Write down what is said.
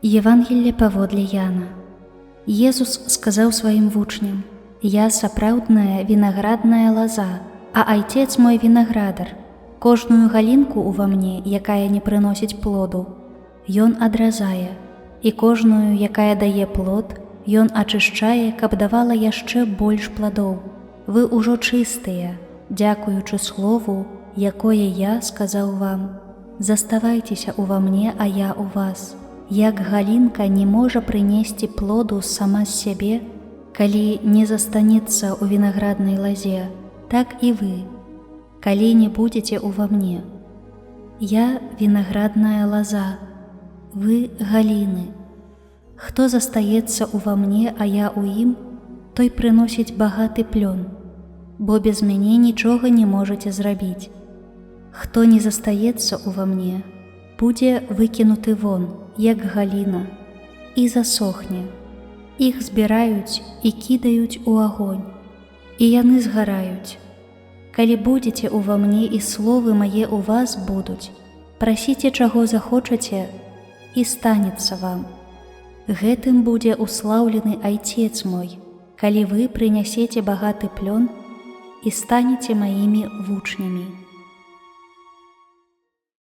Евангелле паводле Яна. Езус сказаў сваім вучням: «Я сапраўдная вінаградная лаза, а Айцец мой вінаградар. Кожную галінку ува мне, якая не прыносіць плоду, Ён адразае, і кожную, якая дае плод, Ён ачышчае, каб давала яшчэ больш пладоў. Вы ўжо чыстыя, дзякуючы слову, якое я сказаў вам. Заставайцеся ува мне, а я ў вас. Як галінка не можа прынесці плоду сама з сябе, калі не застанецца ў вінаграднай лазе, так і вы, калі не будзеце ўва мне. Я вінаградная лаза, вы галіны. Хто застаецца ўва мне, а я ў ім, той прыносіць багаты плён, бо без мяне нічога не можаце зрабіць. Хто не застаецца ўва мне, будзе выкінуты вон, як галіна, і засохне. Іх збіраюць і кідаюць у агонь, і яны згараюць. Калі будзеце ўва мне і словы мае ў вас будуць, прасіце, чаго захочаце, і станецца вам. Гэтым будзе услаўлены Айцец мой, калі вы прынясеце багаты плён і станеце маімі вучнямі».